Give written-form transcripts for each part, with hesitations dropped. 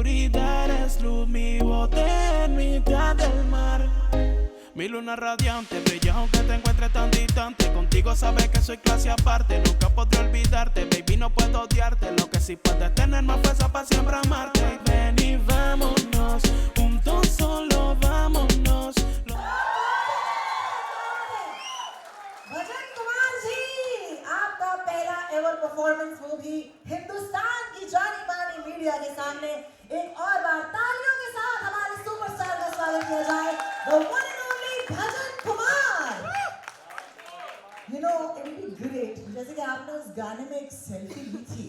oscuridad es luz, mi bote en mitad del mar. Mi luna radiante brilla aunque te encuentres tan distante. Contigo sabes que soy clase aparte. Nunca podré olvidarte, baby, no puedo odiarte. Lo que sí puedes tener más fuerza para siempre amarte. Ven y vámonos, juntos solo vámonos. भजन कुमार जी, आपका पहला ever performance वो भी हिंदुस्तान की जानी मानी media के सामने। एक और बार तालियों के साथ हमारे सुपरस्टार का स्वागत किया जाए, the one and only bhajan Kumar. You know, it would be great, जैसे कि आपने उस गाने में एक सेल्फी ली थी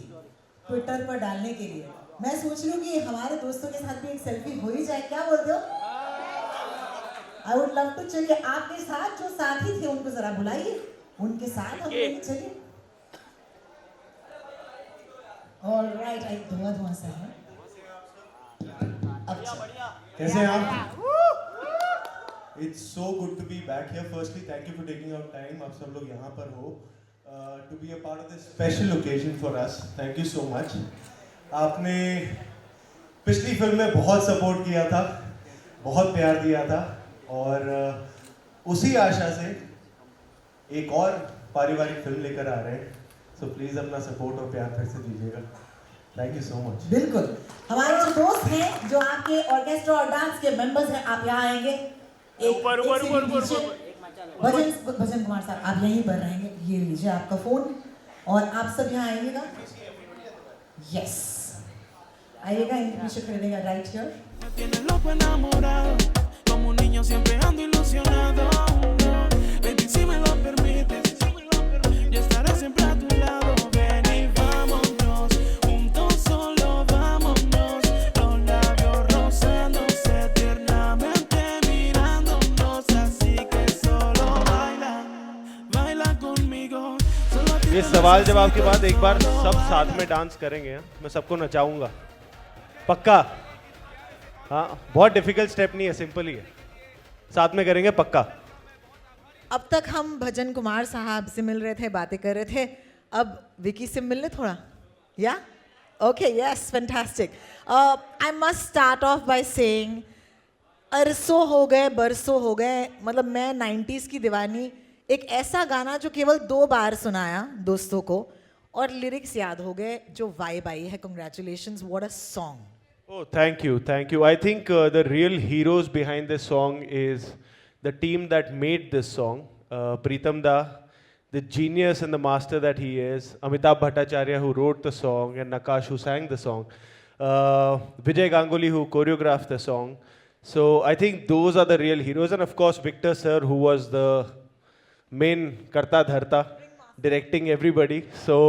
ट्विटर पर डालने के लिए। मैं सोच रही हूँ कि हमारे दोस्तों के साथ भी एक सेल्फी हो ही जाए, क्या बोलते हो? I would love to। चलिए आपके साथ जो साथी थे उनको जरा बुलाइए, उनके साथ हम लोग चलिए। All right, I धुआं सा है। कैसे हैं आप? It's so good to be back here. Firstly, thank you for taking out time. आप सब लोग यहाँ पर हो to be a part of this special occasion for us. Thank you so much. आपने पिछली फिल्म में बहुत सपोर्ट किया था, बहुत प्यार दिया था, और उसी आशा से एक और पारिवारिक फिल्म लेकर आ रहे हैं। So please अपना सपोर्ट और प्यार फिर से दीजिएगा। Thank you so much. बिल्कुल, हमारे जो दोस्त हैं, जो आपके ऑर्केस्ट्रा और डांस के मेंबर्स हैं, आप यहाँ आएंगे। भजन कुमार साहब, आप यहीं पर रहेंगे। ये लीजिए आपका फोन, और आप सब यहाँ आइएगा। यस, आइएगा, इनके पीछे खरीदेगा right here. Como un niño siempre ando ilusionado. Baby, si me lo permites, yo estaré siempre a tu lado. Ven y vámonos, juntos solo vámonos. Los labios rozándose tiernamente mirándonos. Así que solo baila, baila conmigo. ये सवाल जवाब के बाद एक बार सब साथ में dance करेंगे। मैं सबको नचाऊंगा, पक्का? हाँ, बहुत डिफिकल्ट स्टेप नहीं है, सिंपल ही है। साथ में करेंगे, पक्का? अब तक हम भजन कुमार साहब से मिल रहे थे, बातें कर रहे थे, अब विकी से मिल ले थोड़ा, या? Okay, yes, fantastic. I must start off by saying, अरसों हो गए, बरसों हो गए, मतलब मैं 90s की दीवानी, एक ऐसा गाना जो केवल 2 बार सुनाया दोस्तों को और लिरिक्स याद हो गए, जो वाइब आई है। Congratulations, what a song. Oh, thank you, thank you. I think the real heroes behind this song is the team that made this song. Pritam Da, the genius and the master that he is. Amitabh Bhattacharya, who wrote the song, and Nakash, who sang the song. Vijay Ganguly, who choreographed the song. So I think those are the real heroes. And of course, Victor Sir, who was the main Karta Dharta, directing everybody. So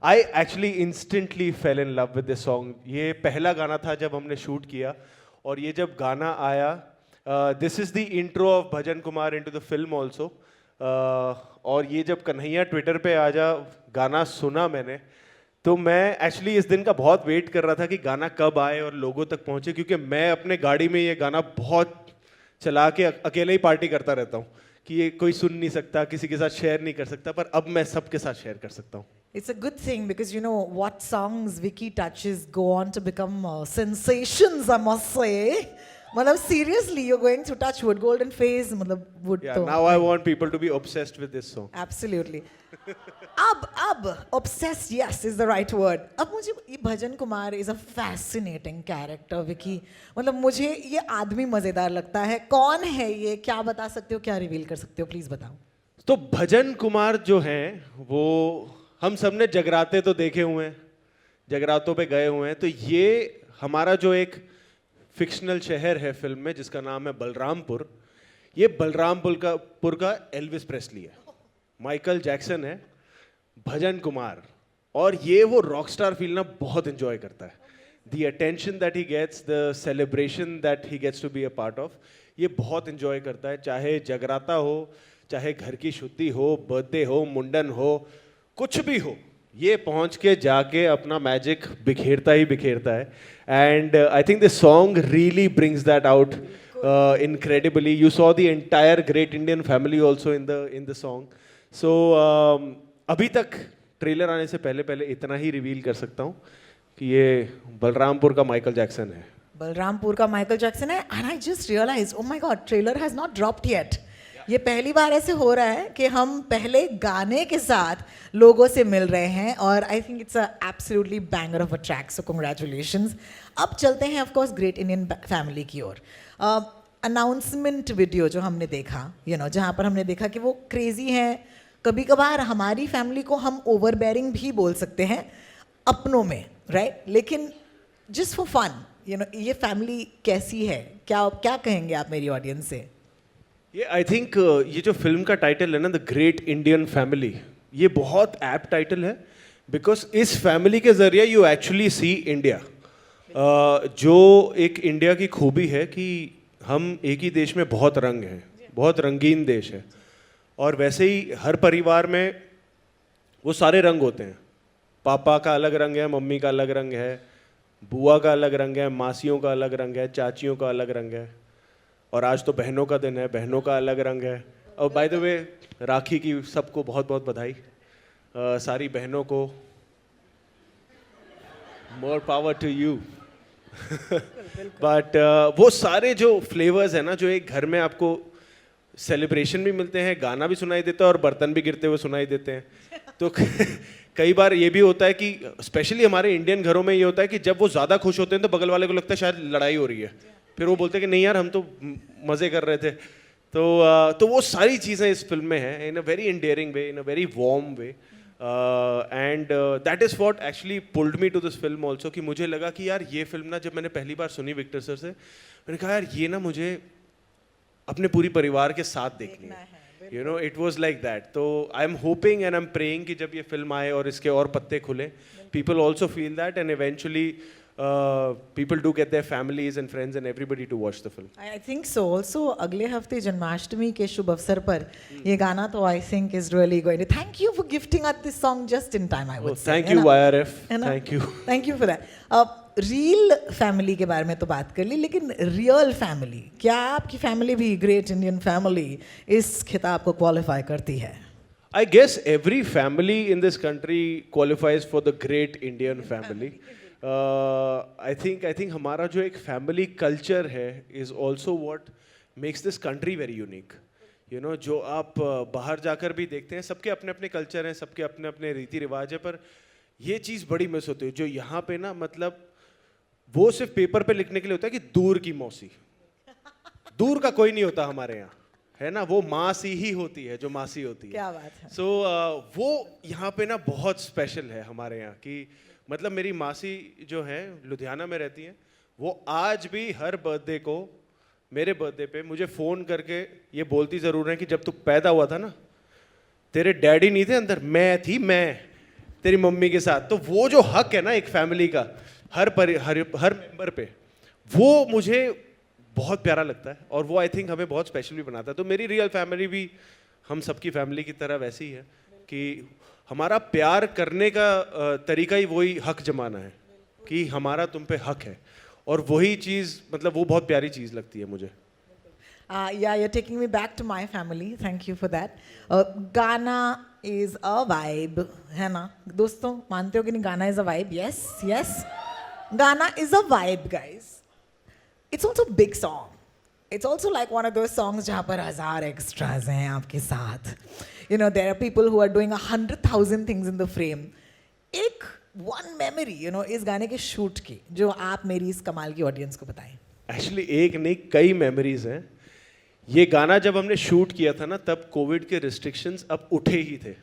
I actually instantly fell in love with this song. ये पहला गाना था जब हमने shoot किया, और ये जब गाना आया, this is the intro of bhajan Kumar into the film also. और ये जब कन्हैया ट्विटर पे आजा गाना सुना मैंने, तो मैं एक्चुअली इस दिन का बहुत वेट कर रहा था कि गाना कब आए और लोगों तक पहुंचे, क्योंकि मैं अपने गाड़ी में ये गाना बहुत चला के अकेले ही पार्टी करता रहता हूँ कि ये कोई सुन नहीं सकता, किसी के साथ शेयर नहीं कर सकता, पर अब मैं सबके साथ शेयर कर सकता हूँ। It's a good thing because you know what songs Vicky touches go on to become sensations, I must say. मतलब seriously, you're going through Touchwood, Golden Phase, मतलब wood Yeah, तो. now I want people to be obsessed with this song. Absolutely. अब obsessed, yes, is the right word. अब मुझे ये भजन Kumar is a fascinating character, Vicky. मतलब मुझे ये आदमी मजेदार लगता है। कौन है ये? क्या बता सकते हो? क्या रिवील कर सकते हो? प्लीज बताओ। तो भजन कुमार जो हैं, वो हम सब ने जगराते तो देखे हुए हैं, जगरातों पे गए हुए हैं। तो ये हमारा जो एक फिक्शनल शहर है फिल्म में, जिसका नाम है बलरामपुर, ये बलरामपुर का एल्विस प्रेस्ली है, माइकल जैक्सन है, भजन कुमार, और ये वो रॉक स्टार फील ना बहुत एंजॉय करता है। The attention that he gets, the celebration that he gets to be a part of, ये बहुत एंजॉय करता है। चाहे जगराता हो, चाहे घर की शुद्धि हो, बर्थडे हो, मुंडन हो, कुछ भी हो, ये पहुंच के जाके अपना मैजिक बिखेरता ही बिखेरता है। And I think this song really brings that out incredibly. You saw the entire Great Indian Family also in the song. So अभी तक ट्रेलर आने से पहले इतना ही रिवील कर सकता हूँ कि ये बलरामपुर का माइकल जैक्सन है। बलरामपुर का माइकल जैक्सन है and I just realize oh my God trailer has not dropped yet. ये पहली बार ऐसे हो रहा है कि हम पहले गाने के साथ लोगों से मिल रहे हैं और I think it's a absolutely banger of a track, so congratulations. अब चलते हैं of course great Indian family की ओर। अनाउंसमेंट वीडियो जो हमने देखा, जहाँ पर हमने देखा कि वो क्रेजी हैं। कभी कभार हमारी फैमिली को हम ओवरबेयरिंग भी बोल सकते हैं अपनों में, राइट? लेकिन जस्ट फॉर फन, ये फैमिली कैसी है, क्या कहेंगे आप मेरी ऑडियंस से? ये आई थिंक ये जो फिल्म का टाइटल है ना, द ग्रेट इंडियन फैमिली, ये बहुत ऐप्ट टाइटल है बिकॉज इस फैमिली के जरिए यू एक्चुअली सी इंडिया। जो एक इंडिया की खूबी है कि हम एक ही देश में बहुत रंग हैं, बहुत रंगीन देश है, और वैसे ही हर परिवार में वो सारे रंग होते हैं। पापा का अलग रंग है, मम्मी का अलग रंग है, बुआ का अलग रंग है, मासियों का अलग रंग है, चाचियों का अलग रंग है, और आज तो बहनों का दिन है, बहनों का अलग रंग है। और बाय द वे राखी की सबको बहुत बहुत बधाई, सारी बहनों को, more power to you. But वो सारे जो फ्लेवर्स है ना, जो एक घर में आपको सेलिब्रेशन भी मिलते हैं, गाना भी सुनाई देता है और बर्तन भी गिरते हुए सुनाई देते हैं। तो कई बार ये भी होता है कि स्पेशली हमारे इंडियन घरों में ये होता है कि जब वो ज़्यादा खुश होते हैं तो बगल वाले को लगता है शायद लड़ाई हो रही है, फिर वो बोलते हैं कि नहीं यार हम तो मज़े कर रहे थे। तो वो सारी चीज़ें इस फिल्म में हैं in a very endearing way, in a very warm way, and that is what actually pulled me to this film also. कि मुझे लगा कि यार ये फिल्म ना, जब मैंने पहली बार सुनी विक्टर सर से, मैंने कहा यार ये ना मुझे अपने पूरी परिवार के साथ देखनी है। It was like that. तो I am hoping and I am praying कि जब ये फिल्म आए और इसके और पत्ते खुले, people also feel that and eventually people do get their families and friends and everybody to watch the film. I think so. Also, अगले हफ्ते जन्माष्टमी के शुभ अवसर पर ये गाना तो I think is really going to. Thank you for gifting us this song just in time, I would say. Thank you YRF. Thank you. Thank you for that. Real family के बारे में तो बात कर ली, लेकिन रियल फैमिली, क्या आपकी family भी ग्रेट इंडियन फैमिली इस खिताब को क्वालिफाई करती है? I guess every family in this country qualifies for the great Indian family. I think हमारा जो एक फैमिली कल्चर है is also what makes this country very unique. जो आप बाहर जाकर भी देखते हैं, सबके अपने अपने कल्चर हैं, सबके अपने अपने रीति रिवाज है, पर ये चीज़ बड़ी मिस होती है जो यहाँ पे ना, मतलब वो सिर्फ पेपर पे लिखने के लिए होता है कि दूर की मौसी। दूर का कोई नहीं होता हमारे यहाँ, है ना, वो मासी ही होती है जो मासी होती है। क्या बात है। सो वो यहाँ पे ना बहुत स्पेशल है हमारे यहाँ की। मतलब मेरी मासी जो है लुधियाना में रहती हैं, वो आज भी हर बर्थडे को, मेरे बर्थडे पे मुझे फ़ोन करके ये बोलती ज़रूर है कि जब तू पैदा हुआ था ना, तेरे डैडी नहीं थे अंदर, मैं तेरी मम्मी के साथ। तो वो जो हक है ना एक फैमिली का हर मेंबर पे, वो मुझे बहुत प्यारा लगता है और वो आई थिंक हमें बहुत स्पेशल भी बनाता है। तो मेरी रियल फैमिली भी हम सबकी फैमिली की तरह वैसी ही है कि हमारा प्यार करने का तरीका ही वही हक जमाना है कि हमारा तुम पे हक है, और वही चीज़, मतलब वो बहुत प्यारी चीज़ लगती है मुझे। Yeah, you're taking me back to my family. Thank you for that. गाना is a vibe, है ना दोस्तों? मानते हो कि नहीं गाना is a vibe? Yes, yes. गाना is a vibe, guys. It's also a big song. It's also like one of those songs जहाँ पर 1000 extras हैं आपके साथ. There are people who are doing 100,000 things in the frame. एक one memory, इस गाने के शूट की, जो आप मेरी इस कमाल की ऑडियंस को बताएं। एक्चुअली एक नहीं, कई मेमोरीज हैं। ये गाना जब हमने शूट किया था ना, तब कोविड के रिस्ट्रिक्शंस अब उठे ही थे,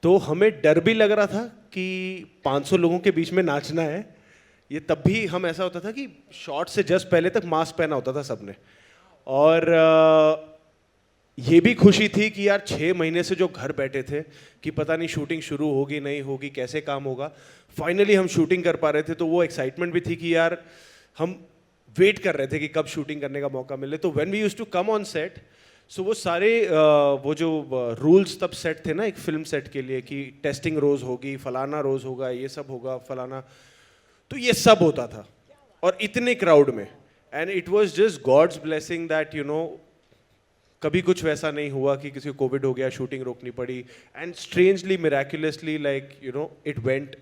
तो हमें डर भी लग रहा था कि 500 लोगों के बीच में नाचना है। ये तब भी हम, ऐसा होता था कि शॉट से जस्ट पहले तक मास्क पहना होता था सबने, और ये भी खुशी थी कि यार 6 महीने से जो घर बैठे थे कि पता नहीं शूटिंग शुरू होगी नहीं होगी, कैसे काम होगा, फाइनली हम शूटिंग कर पा रहे थे। तो वो एक्साइटमेंट भी थी कि यार हम वेट कर रहे थे कि कब शूटिंग करने का मौका मिले। तो when we used to come on set, so वो सारे वो जो रूल्स तब सेट थे ना एक फिल्म सेट के लिए कि टेस्टिंग रोज़ होगी, फलाना रोज़ होगा, ये सब होगा, फलाना, तो ये सब होता था और इतने क्राउड में। And it was just God's blessing that कभी कुछ वैसा नहीं हुआ कि किसी को कोविड हो गया, शूटिंग रोकनी पड़ी, and strangely miraculously like it went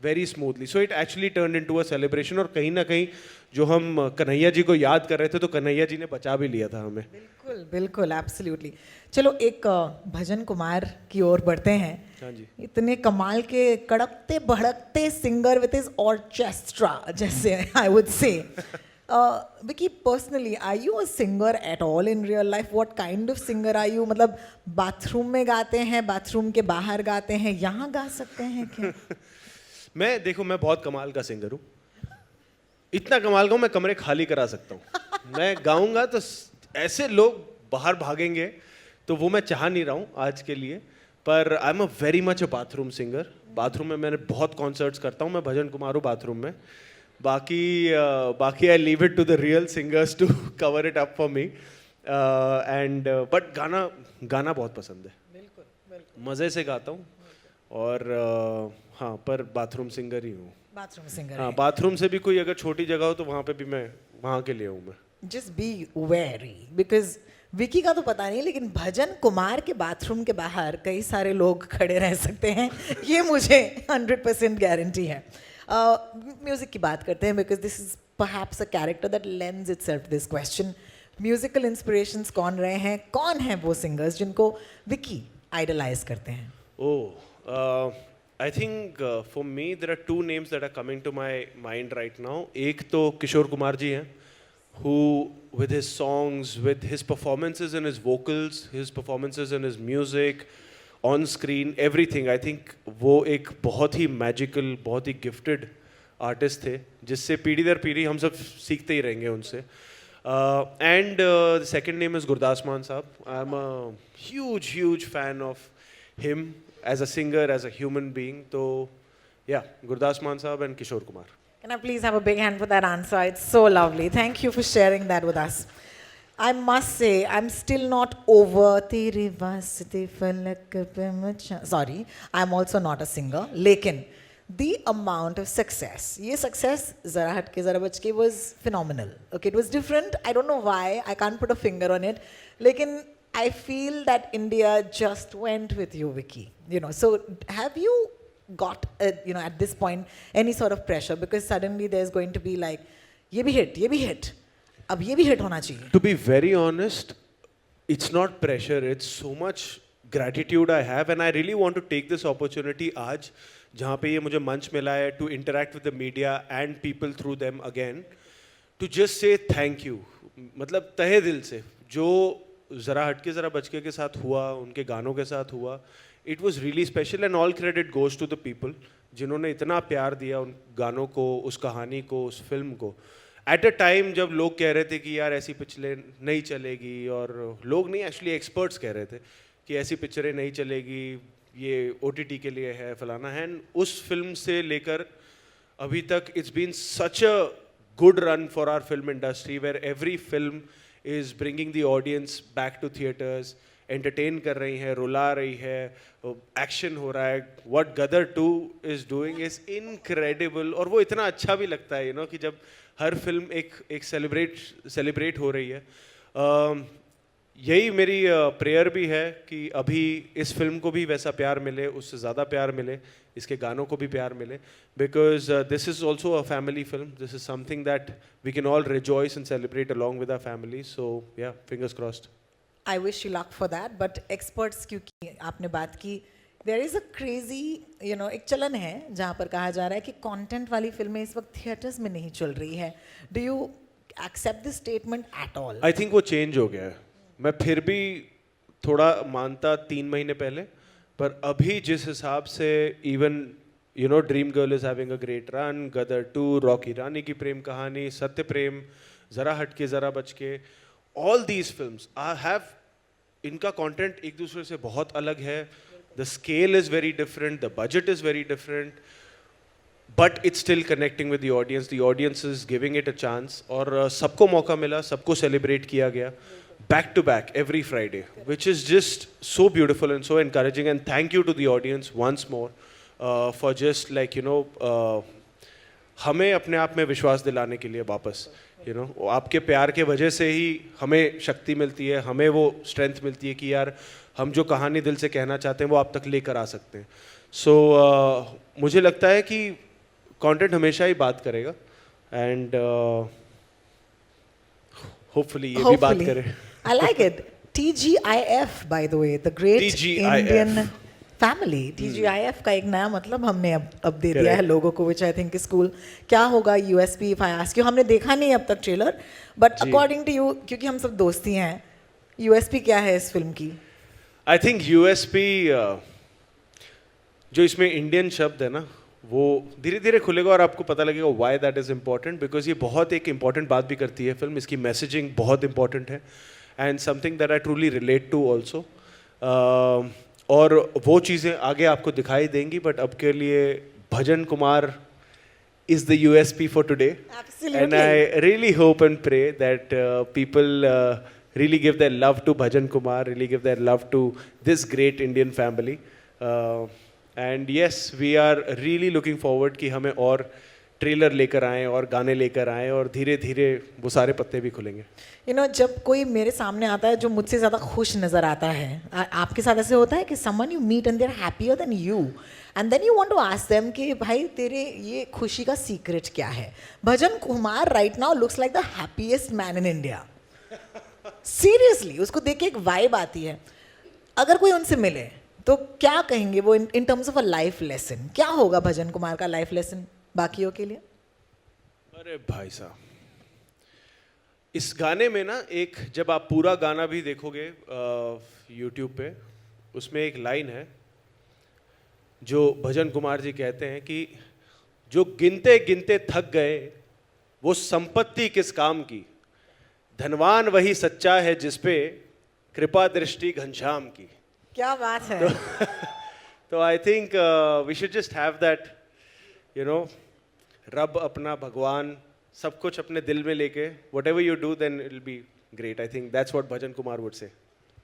very smoothly. So it actually turned into a celebration. और कहीं ना कहीं जो हम कन्हैया जी को याद कर रहे थे तो कन्हैया जी ने बचा भी लिया था हमें. बिल्कुल बिल्कुल एब्सोल्युटली. चलो एक भजन कुमार की ओर बढ़ते हैं. हाँ जी. इतने कमाल के कड़कते भड़कते सिंगर विद हिज ऑर्केस्ट्रा जैसे I would say. Vicky, personally, are you a singer at all in real life? What kind of singer are you? मतलब बाथरूम में गाते हैं, बाथरूम के बाहर गाते हैं, यहाँ गा सकते हैं क्या? मैं बहुत कमाल का सिंगर हूँ. इतना कमाल का हूँ मैं कमरे खाली करा सकता हूँ. मैं गाऊंगा तो ऐसे लोग बाहर भागेंगे, तो वो मैं चाह नहीं रहा हूँ आज के लिए. पर I am a very much a bathroom singer. Bathroom में मैंने बहुत कॉन्सर्ट्स करता हूँ. मैं भजन कुमार हूँ बाथरूम में. बाकी I leave it to the real singers to cover it up for me. And but गाना बहुत पसंद है. बिल्कुल मज़े से गाता हूँ. और हाँ, पर बाथरूम सिंगर ही हूँ. Bathroom singer. हाँ, बाथरूम से भी कोई अगर छोटी जगह हो तो वहाँ पे भी मैं वहाँ के लिए हूँ मैं. Just be wary because Vicky का तो पता नहीं, लेकिन भजन कुमार के बाथरूम के बाहर कई सारे लोग खड़े रह सकते हैं, ये मुझे 100% गारंटी है. म्यूजिक की बात करते हैं because this is perhaps a character that lends itself this question. Musical inspirations कौन रहे हैं, कौन हैं वो सिंगर्स जिनको विकी आइडलाइज करते हैं? I think for me there are two names that are coming to my mind right now. एक तो किशोर कुमार जी हैं, who with his songs, with his performances and his vocals, his performances and his music, on screen, everything, I think वो एक बहुत ही magical, बहुत ही gifted artist थे, जिससे पीढ़ी दर पीढ़ी हम सब सीखते ही रहेंगे उनसे. And the second name is Gurdas Maan Saab. I'm a huge fan of him as a singer, as a human being. So, yeah, Gurdas Maan Saab and Kishore Kumar. Can I please have a big hand for that answer? It's so lovely. Thank you for sharing that with us. I must say, I'm still not over. Teri vaste falak pe mucha. Sorry, I'm also not a singer. Lekin, the amount of success, ये success ज़रा हट के ज़रा बच के was phenomenal. Okay, it was different. I don't know why. I can't put a finger on it. लेकिन I feel that India just went with you, Vicky. You know, so have you got, at this point, any sort of pressure? Because suddenly there's going to be like, ये भी hit. अब ये भी hit होना चाहिए. To be very honest, it's not pressure. It's so much gratitude I have, and I really want to take this opportunity आज, जहाँ पे ये मुझे मंच मिला है, to interact with the media and people through them again, to just say thank you. मतलब तहे दिल से जो ज़रा हटके ज़रा बचके के साथ हुआ, उनके गानों के साथ हुआ, it was really special. And all credit goes to the people जिन्होंने इतना प्यार दिया उन गानों को, उस कहानी को, उस फिल्म को. एट अ टाइम जब लोग कह रहे थे कि यार ऐसी पिक्चरें नहीं चलेगी, और लोग नहीं, एक्चुअली एक्सपर्ट्स कह रहे थे कि ऐसी पिक्चरें नहीं चलेगी, ये OTT के लिए है, फलाना है. उस फिल्म से लेकर अभी तक it's been such a good run for our film industry, where every film is bringing the audience back to theaters, entertain कर रही है, रुला रही है, action हो रहा है. What Gadar 2 is doing is incredible. और वो इतना अच्छा भी लगता है, कि जब हर फिल्म एक celebrate हो रही है. यही मेरी प्रेयर भी है कि अभी इस फिल्म को भी वैसा प्यार मिले, उससे ज़्यादा प्यार मिले, इसके गानों को भी प्यार मिले. Because this is also a family film. This is something that we can all rejoice and celebrate along with our family. So yeah, fingers crossed. I wish you luck for that. But experts, क्योंकि आपने बात की, there is a crazy एक चलन है जहाँ पर कहा जा रहा है कि कंटेंट वाली फिल्में इस वक्त थिएटर्स में नहीं चल रही है. Do you accept this statement at all? I think वो चेंज हो गया है. मैं फिर भी थोड़ा मानता 3 महीने पहले, पर अभी जिस हिसाब से even Dream Girl is having a great run, Gadar 2, Rocky Rani ki Prem Kahani, Satya Prem, Zara Hatke Zara Bachke, all these films I have, इनका कंटेंट एक दूसरे से बहुत अलग है. The scale is very different, the budget is very different, but it's still connecting with the audience is giving it a chance. और सबको मौका मिला, सबको सेलिब्रेट किया गया back to back every Friday, which is just so beautiful and so encouraging. And thank you to the audience once more for just हमें अपने आप में विश्वास दिलाने के लिए वापस, आपके प्यार के वजह से ही हमें शक्ति मिलती है, हमें वो स्ट्रेंथ मिलती है कि यार हम जो कहानी दिल से कहना चाहते हैं वो आप तक लेकर आ सकते हैं. सो मुझे लगता है कि कंटेंट हमेशा ही बात करेगा एंड होपफुली ये भी बात करे. I like it. TGIF, by the way, the Great TGIF. Indian Family. TGIF का एक नया मतलब हमने अब दे दिया है लोगों को, which I think is cool. क्या होगा USP if I ask you? हमने देखा नहीं अब तक trailer, but according to you, क्योंकि हम सब दोस्ती हैं, USP क्या है इस फिल्म की? आई थिंक USP जो इसमें इंडियन शब्द है ना, वो धीरे धीरे खुलेगा और आपको पता लगेगा why that is important. Because ये बहुत एक इम्पॉर्टेंट बात भी करती है फिल्म. इसकी मैसेजिंग बहुत इम्पॉर्टेंट है and something that I truly relate to also. और वो चीज़ें आगे आपको दिखाई देंगी, बट अब के लिए भजन Kumar is the USP for today. Absolutely. And I really hope and pray that people really give their love to Bhajan Kumar, really give their love to this great Indian family. And yes, we are really looking forward कि हमें और trailer लेकर आएँ और गाने लेकर आएँ और धीरे धीरे वो सारे पत्ते भी खुलेंगे. You know, जब कोई मेरे सामने आता है जो मुझसे ज़्यादा खुश नज़र आता है, आपके साथ ऐसे होता है कि someone you meet and they're happier than you, and then you want to ask them कि भाई तेरे ये खुशी का सीक्रेट क्या है? भजन Kumar right now looks like the happiest man in India. Seriously, उसको देख के एक वाइब आती है. अगर कोई उनसे मिले तो क्या कहेंगे वो in terms of a life lesson? क्या होगा भजन कुमार का लाइफ लेसन बाकियों के लिए? अरे भाई साहब, इस गाने में ना एक, जब आप पूरा गाना भी देखोगे YouTube पे, उसमें एक लाइन है जो भजन कुमार जी कहते हैं कि जो गिनते गिनते थक गए वो संपत्ति किस काम की, धनवान वही सच्चा है जिसपे कृपा दृष्टि घनश्याम की. क्या बात है. तो I think we should just have that, you know, रब अपना भगवान सब कुछ अपने दिल में लेके whatever you do then it will be great. I think that's what Bhajan Kumar would say.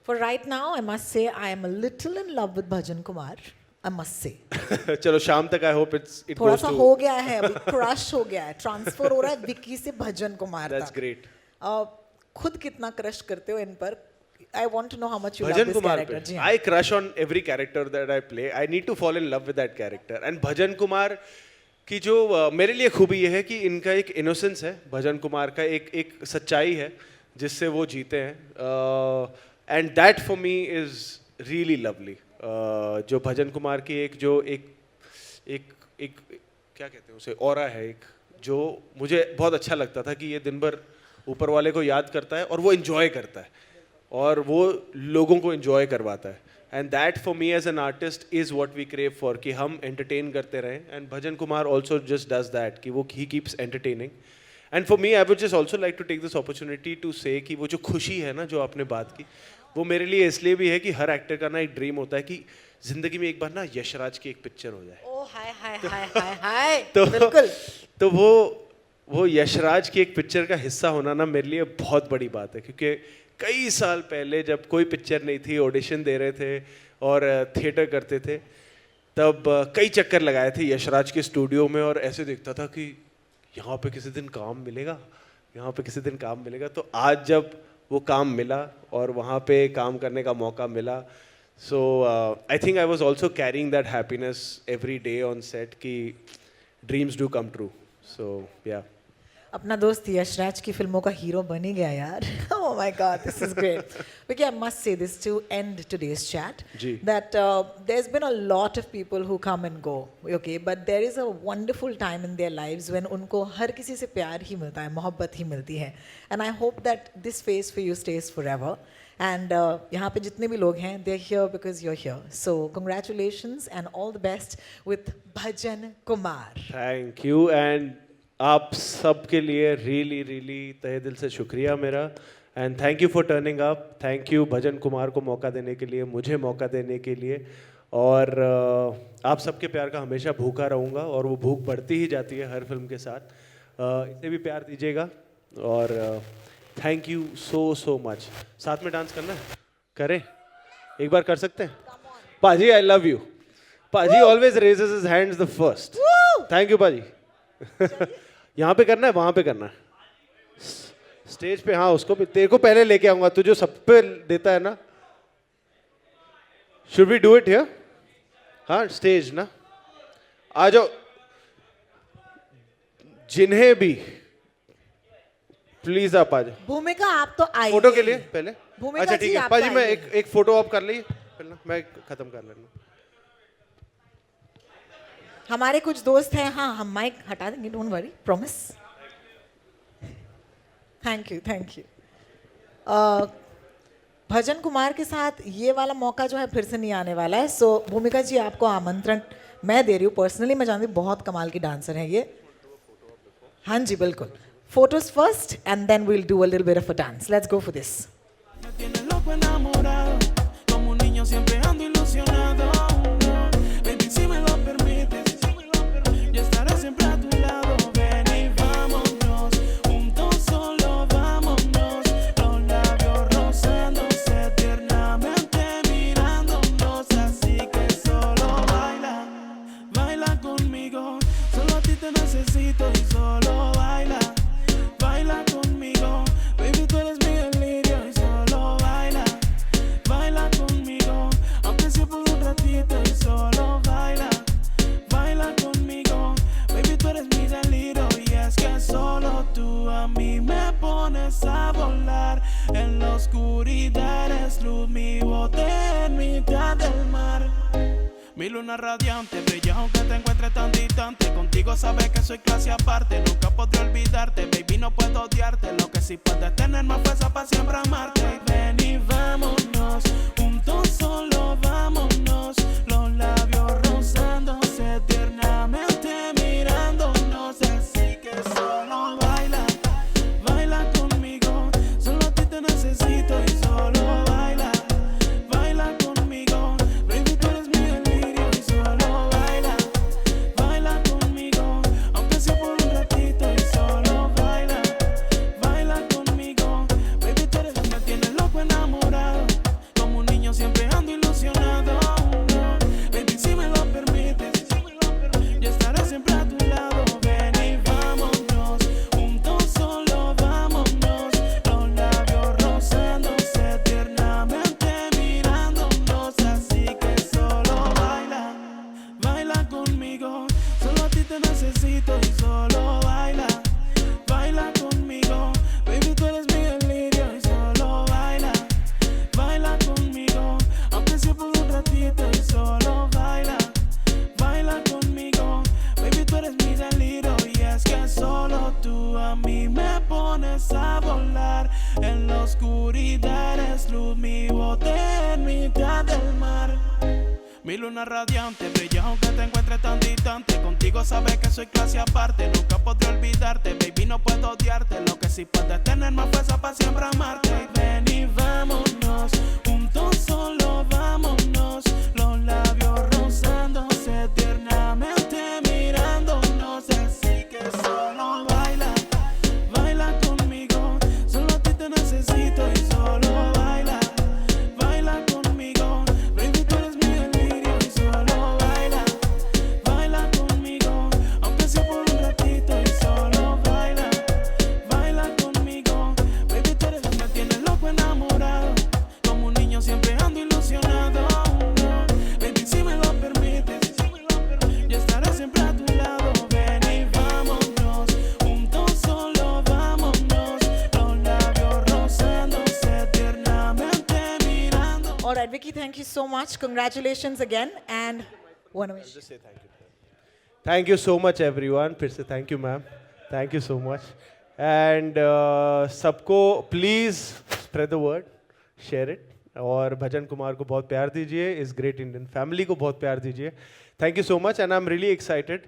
For right now, I must say I am a little in love with Bhajan Kumar. I must say. चलो शाम तक I hope it थोड़ा goes सा to. हो गया है अभी, crush हो गया है, ट्रांसफर हो रहा है विक्की से भजन कुमार तक. That's great. खुद कितना क्रश करते हो इन पर? I want to know how much you love bhajan this Kumar character. पे जी हाँ. I crush on every character that I play. I need to fall in love with that character. And भजन कुमार की जो मेरे लिए खूबी ये है कि इनका एक इनोसेंस है. भजन कुमार का एक सच्चाई है जिससे वो जीते हैं. And that for me is really lovely. जो भजन कुमार की एक क्या कहते हैं उसे, ऑरा है एक, जो मुझे बहुत अच्छा लगता था कि ये दिन भर ऊपर वाले को याद करता है और वो इन्जॉय करता है और वो लोगों को इन्जॉय करवाता है. And that for me as an artist is what we crave for, कि हम एंटरटेन करते रहें. And Bhajan Kumar also just does that, कि वो ही keeps entertaining. And for me I would just also like to take this opportunity to say कि वो जो खुशी है ना, जो आपने बात की, वो मेरे लिए इसलिए भी है कि हर एक्टर का ना एक ड्रीम होता है कि जिंदगी में एक बार ना यशराज की एक पिक्चर हो जाए. ओ हाय हाय हाय हाय हाय. तो बिल्कुल. तो वो यशराज की एक पिक्चर का हिस्सा होना ना मेरे लिए बहुत बड़ी बात है. क्योंकि कई साल पहले जब कोई पिक्चर नहीं थी, ऑडिशन दे रहे थे और थिएटर करते थे, तब कई चक्कर लगाए थे यशराज के स्टूडियो में और ऐसे देखता था कि यहाँ पे किसी दिन काम मिलेगा, यहाँ पे किसी दिन काम मिलेगा. तो आज जब वो काम मिला और वहाँ पे काम करने का मौका मिला, so I think I was also carrying that happiness every day on set कि dreams do come true. So yeah, अपना दोस्त यशराज की फिल्मों का हीरो बन ही गया यार. Oh my God, this is great. Because I must say this to end today's chat, ji. that there's been a lot of people who come and go, okay, but there is a wonderful time in their lives when उनको हर किसी से प्यार ही मिलता है, मोहब्बत ही मिलती है. And I hope that this phase for you stays forever. And यहाँ पे जितने भी लोग हैं, they're here because you're here. So congratulations and all the best with Bhajan Kumar. Thank you. And आप सब के लिए रियली रियली तहे दिल से शुक्रिया मेरा. And thank you for turning up. Thank you Bhajan Kumar को मौका देने के लिए, मुझे मौका देने के लिए. और आप सबके प्यार का हमेशा भूखा रहूँगा और वो भूख बढ़ती ही जाती है हर फिल्म के साथ. इसे भी प्यार दीजिएगा. और थैंक यू सो मच. साथ में डांस करना है, करें एक बार, कर सकते हैं? पाजी आई लव यू. पाजी always raises his hands the first. Thank you पाजी. यहाँ पे करना है, वहाँ पे करना है, स्टेज पे. हाँ उसको भी, तेरे को पहले लेके आऊंगा, तू जो सब पे देता है ना. Should we do it here? हाँ स्टेज ना, आ जाओ. जिन्हें भी प्लीज आप आ जाओ भूमिका आप तो आई फोटो के लिए पहले। भूमिका अच्छा जी, ठीक है आप पाजी, तो मैं आइए। एक फोटो आप कर ली पहले, मैं खत्म कर लेना। हमारे कुछ दोस्त हैं, हाँ हम माइक हटा देंगे, don't worry, promise. Thank you. Bhajan Kumar के साथ ये वाला मौका जो है फिर से नहीं आने वाला है। सो भूमिका जी आपको आमंत्रण मैं दे रही हूँ पर्सनली, मैं जानती हूँ बहुत कमाल की डांसर है ये। हाँ जी बिल्कुल, photos first and then we'll do a little bit of a dance. Let's go for this. Me tienes loco enamorado, como un niño siempre ando ilusionado. Baby, si me lo permites, yo estaré siempre a tu lado. Ven y vámonos, juntos solo vámonos. Los labios rozándose tiernamente mirándonos. Así que solo baila, baila conmigo. Solo a ti te necesito y solo baila, baila conmigo. Baby, tú eres mi delirio y solo baila, baila conmigo. Aunque sea por un ratito y solo baila, baila conmigo. Baby, tú eres mi delirio y es que solo tú a mí me pones a volar. En la oscuridad eres luz, mi bote en mitad del mar. Mi luna radiante brilla aunque te encuentres tan distante. Contigo sabes que soy clase aparte. Nunca podré olvidarte, baby, no puedo odiarte. Lo que sí puedes tener más fuerza para siempre amarte. Ven y vámonos, juntos solo vámonos. Los labios rozándose tiernamente mirándonos. Así que solo baila, baila conmigo. Solo a ti te necesito y solo baila, baila conmigo. Baby, tú eres mi delirio y solo baila, baila conmigo. Aunque sea por un ratito y solo baila, baila conmigo. Baby, tú eres, me tienes loco enamorado, como un niño siempre ando ilusionado. Baby, si me lo permites, yo estaré siempre a tu lado. Ven y vámonos, juntos solo vámonos. Los labios rozándose tiernamente mirándonos. Así que solo baila, baila conmigo. Solo a ti te necesito y solo baila, baila conmigo. Baby, tú eres mi delirio y solo baila, baila conmigo. Aunque sea por un ratito y solo baila, baila conmigo. Baby, tú eres mi delirio y es que solo tú a mí me pones a volar. En la oscuridad eres luz, mi bote en mitad del mar. Mi luna radiante brilla aunque te encuentres tan distante. Contigo sabes que soy clase aparte. Nunca podré olvidarte, baby, no puedo odiarte. Lo que sí puedes tener más fuerza para siempre amarte. Ven y vámonos, juntos solo vámonos. Los labios rozándose tiernamente mirándonos. Así que solo baila, baila conmigo. Solo a ti te necesito y solo baila, baila conmigo. Baby, tú eres mi delirio y solo baila, baila conmigo. Aunque sea por un ratito y solo baila, baila conmigo. Baby, tú eres, me tienes loco enamorado, como un niño siempre ando ilusionado. Baby, si me lo permites, yo estaré siempre a tu lado. Ven y vámonos, juntos solo vámonos. Los labios rozándose tiernamente mirando. All right, Vicky, thank you so much. Congratulations again. And one wish. Thank you so much everyone, फिर से thank you ma'am, thank you so much. And सबको please spread the word, share it, और भजन कुमार को बहुत प्यार दीजिए, इस great Indian family को बहुत प्यार दीजिए। Thank you so much and I am really excited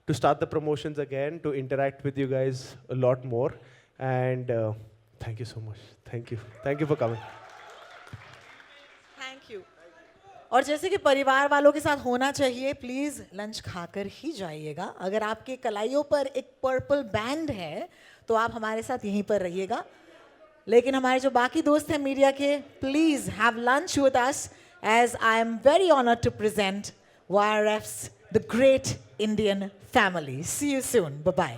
to start the promotions again, to interact with you guys a lot more, and thank you so much, thank you for coming. Thank you. और जैसे कि परिवार वालों के साथ होना चाहिए, please lunch खाकर ही जाइएगा। अगर आपके कलाइयों पर एक पर्पल बैंड है तो आप हमारे साथ यहीं पर रहिएगा। लेकिन हमारे जो बाकी दोस्त हैं मीडिया के, please have lunch with us as I am very honoured to present YRF's the great Indian family. See you soon, bye bye.